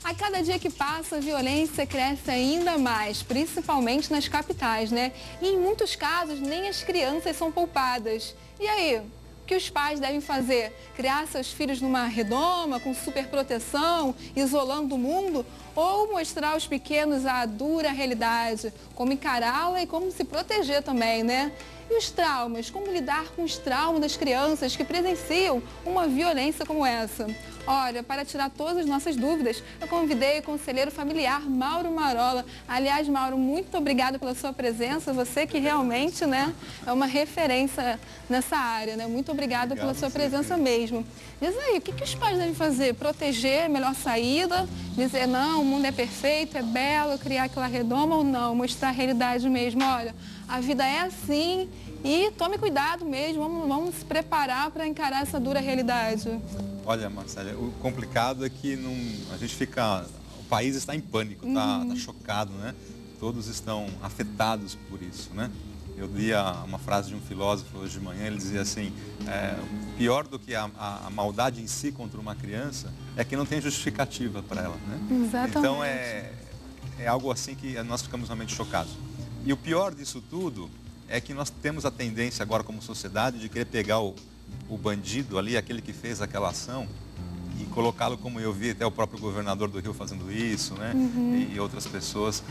A cada dia que passa, a violência cresce ainda mais, principalmente nas capitais, né? E em muitos casos, nem as crianças são poupadas. E aí? O que os pais devem fazer? Criar seus filhos numa redoma, com superproteção, isolando o mundo? Ou mostrar aos pequenos a dura realidade, como encará-la e como se proteger também, né? E os traumas? Como lidar com os traumas das crianças que presenciam uma violência como essa? Olha, para tirar todas as nossas dúvidas, eu convidei o conselheiro familiar Mauro Marola. Aliás, Mauro, muito obrigada pela sua presença. Você que realmente, né, é uma referência nessa área, né? Muito obrigada pela sua presença mesmo. Diz aí, o que os pais devem fazer? Proteger, melhor saída? Dizer, não, o mundo é perfeito, é belo, criar aquela redoma ou não? Mostrar a realidade mesmo. Olha, a vida é assim e tome cuidado mesmo, vamos se preparar para encarar essa dura realidade. Olha, Marcela, o complicado é que a gente fica, o país está em pânico, tá chocado, né? Todos estão afetados por isso, né? Eu li uma frase de um filósofo hoje de manhã, ele dizia assim, pior do que a maldade em si contra uma criança é que não tem justificativa para ela, né? Exatamente. Então é algo assim que nós ficamos realmente chocados. E o pior disso tudo é que nós temos a tendência agora como sociedade de querer pegar o bandido ali, aquele que fez aquela ação, e colocá-lo, como eu vi até o próprio governador do Rio fazendo isso, né? E outras pessoas,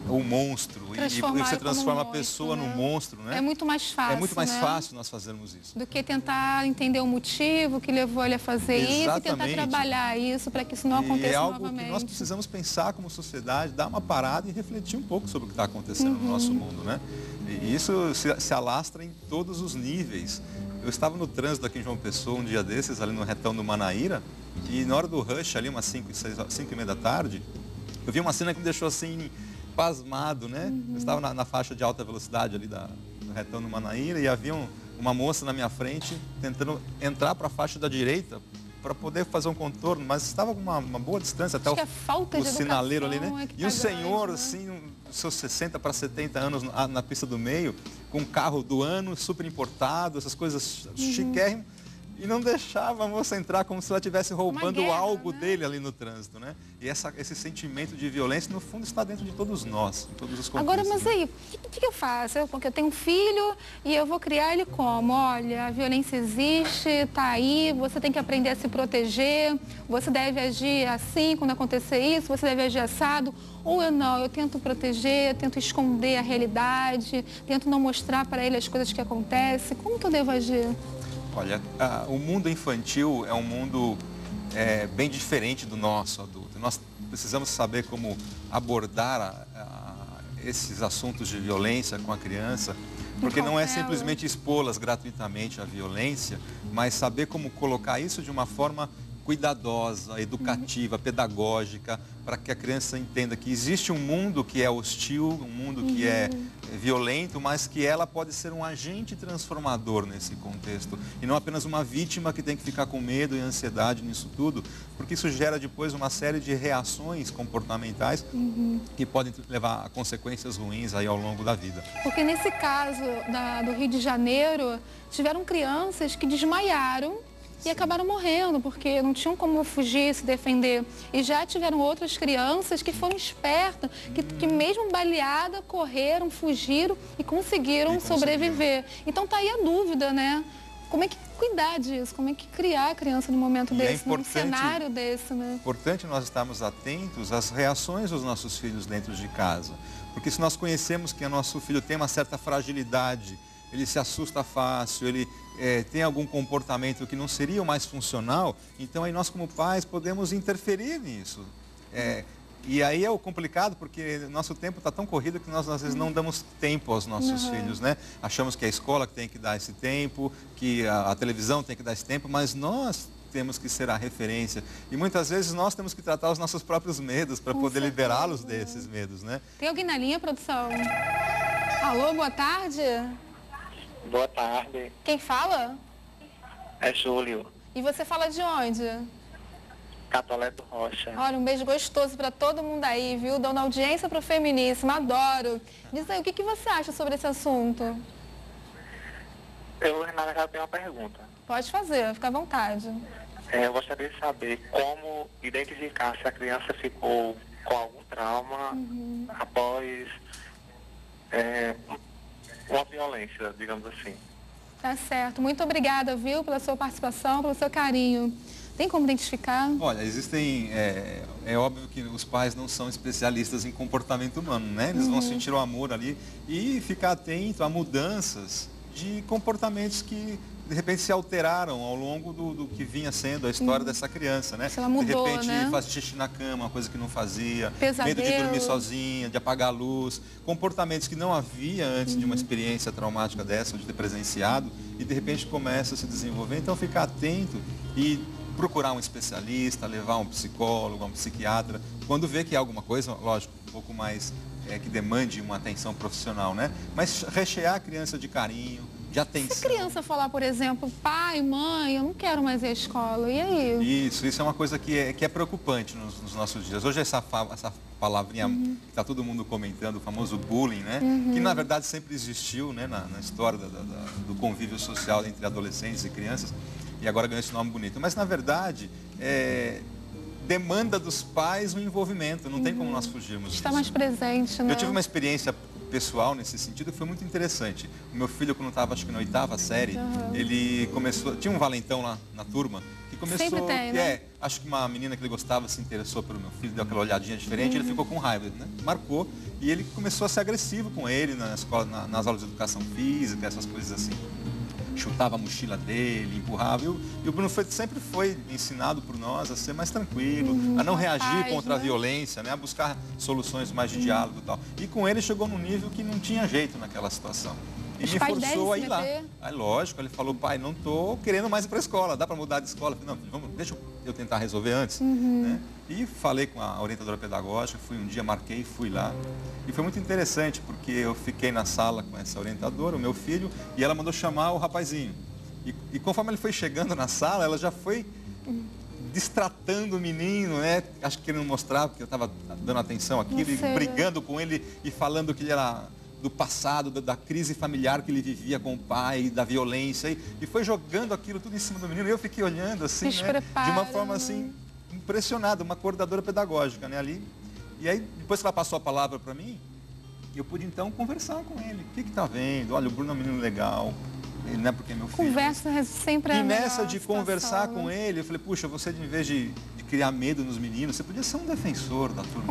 o monstro, e você transforma a pessoa num monstro, né? É muito mais fácil, É muito mais fácil nós fazermos isso. Do que tentar entender o motivo que levou ele a fazer isso e tentar trabalhar isso para que isso não aconteça novamente. É algo que nós precisamos pensar como sociedade, dar uma parada e refletir um pouco sobre o que está acontecendo no nosso mundo, né? E isso se alastra em todos os níveis. Eu estava no trânsito aqui em João Pessoa um dia desses, ali no retão do Manaíra, e na hora do rush, ali umas 5h30 da tarde, eu vi uma cena que me deixou assim, pasmado, né? Eu estava na faixa de alta velocidade ali do retão do Manaíra e havia uma moça na minha frente tentando entrar para a faixa da direita para poder fazer um contorno, mas estava com uma boa distância até o sinaleiro ali, né? E o senhor, assim, seus 60 para 70 anos na pista do meio, com um carro do ano, super importado, essas coisas chiquérrimas, e não deixava a moça entrar como se ela estivesse roubando algo dele ali no trânsito, né? E esse sentimento de violência, no fundo, está dentro de todos nós, em todos os contextos. Agora, mas aí, o que eu faço? Porque eu tenho um filho e eu vou criar ele como? Olha, a violência existe, está aí, você tem que aprender a se proteger, você deve agir assim quando acontecer isso, você deve agir assado. Ou eu tento proteger, tento esconder a realidade, tento não mostrar para ele as coisas que acontecem. Como que eu devo agir? Olha, o mundo infantil é um mundo bem diferente do nosso adulto. Nós precisamos saber como abordar esses assuntos de violência com a criança, porque não é simplesmente expô-las gratuitamente à violência, mas saber como colocar isso de uma forma cuidadosa, educativa, pedagógica, para que a criança entenda que existe um mundo que é hostil, um mundo que é violento, mas que ela pode ser um agente transformador nesse contexto e não apenas uma vítima que tem que ficar com medo e ansiedade nisso tudo, porque isso gera depois uma série de reações comportamentais que podem levar a consequências ruins aí ao longo da vida. Porque nesse caso do Rio de Janeiro, tiveram crianças que desmaiaram e acabaram morrendo, porque não tinham como fugir, se defender. E já tiveram outras crianças que foram espertas, que mesmo baleadas, correram, fugiram e conseguiram sobreviver. Então tá aí a dúvida, né? Como é que cuidar disso? Como é que criar a criança num momento desse, num cenário desse, né? É importante nós estarmos atentos às reações dos nossos filhos dentro de casa. Porque se nós conhecemos que o nosso filho tem uma certa fragilidade, ele se assusta fácil, ele tem algum comportamento que não seria o mais funcional, então aí nós como pais podemos interferir nisso. E aí é o complicado, porque nosso tempo está tão corrido que nós às vezes não damos tempo aos nossos filhos, né? Achamos que a escola tem que dar esse tempo, que a televisão tem que dar esse tempo, mas nós temos que ser a referência. E muitas vezes nós temos que tratar os nossos próprios medos para poder liberá-los desses medos, né? Tem alguém na linha, produção? Alô, boa tarde. Boa tarde. Quem fala? É Júlio. E você fala de onde? Catolé do Rocha. Olha, um beijo gostoso para todo mundo aí, viu? Dando audiência para o Feminíssimo, adoro. Diz aí, o que você acha sobre esse assunto? Eu, na verdade, tenho uma pergunta. Pode fazer, fica à vontade. Eu gostaria de saber como identificar se a criança ficou com algum trauma após uma violência, digamos assim. Tá certo. Muito obrigada, viu, pela sua participação, pelo seu carinho. Tem como identificar? Olha, existem... É óbvio que os pais não são especialistas em comportamento humano, né? Eles vão sentir o amor ali e ficar atento a mudanças de comportamentos que, de repente, se alteraram ao longo do que vinha sendo a história dessa criança, né? Se ela mudou, de repente, né? faz xixi na cama, uma coisa que não fazia. Pesadelo. Medo de dormir sozinha, de apagar a luz. Comportamentos que não havia antes de uma experiência traumática dessa, ou de ter presenciado, e de repente começa a se desenvolver. Então, ficar atento e procurar um especialista, levar um psicólogo, um psiquiatra, quando vê que há alguma coisa, lógico, um pouco mais que demande uma atenção profissional, né? Mas rechear a criança de carinho, de atenção. Se a criança falar, por exemplo, pai, mãe, eu não quero mais ir à escola, e aí? Isso é uma coisa que é preocupante nos nossos dias. Hoje essa palavrinha que está todo mundo comentando, o famoso bullying, né? Que na verdade sempre existiu, né? Na história do convívio social entre adolescentes e crianças, e agora ganhou esse nome bonito. Mas na verdade, demanda dos pais um envolvimento, não tem como nós fugirmos Está disso. mais presente, né? Eu tive uma experiência pessoal nesse sentido que foi muito interessante. O meu filho, quando estava, acho que na 8ª série, ele começou... Tinha um valentão lá na turma que começou... Sempre tem, né? Acho que uma menina que ele gostava se interessou pelo meu filho, deu aquela olhadinha diferente, ele ficou com raiva, né? Marcou, e ele começou a ser agressivo com ele na escola, nas aulas de educação física, essas coisas assim. Chutava a mochila dele, empurrava. E o Bruno sempre foi ensinado por nós a ser mais tranquilo, a não reagir contra a violência, né? A buscar soluções mais de diálogo e tal. E com ele chegou num nível que não tinha jeito naquela situação. E me forçou a ir lá. Aí, lógico, ele falou, pai, não estou querendo mais ir para a escola, dá para mudar de escola? Eu falei, não, deixa eu tentar resolver antes. Né? E falei com a orientadora pedagógica, fui um dia, marquei, fui lá. E foi muito interessante, porque eu fiquei na sala com essa orientadora, o meu filho, e ela mandou chamar o rapazinho. E conforme ele foi chegando na sala, ela já foi destratando o menino, né? Acho que querendo mostrar, porque eu estava dando atenção àquilo, e brigando com ele e falando que ele era do passado, da crise familiar que ele vivia com o pai, da violência, e foi jogando aquilo tudo em cima do menino. E eu fiquei olhando assim, né? De uma forma assim, impressionada, uma coordenadora pedagógica, né? Ali. E aí, depois que ela passou a palavra para mim, eu pude então conversar com ele. O que está vendo? Olha, o Bruno é um menino legal, não é porque é meu filho. Conversa sempre E nessa de conversar com ele, eu falei, puxa, você em vez de criar medo nos meninos, você podia ser um defensor da turma.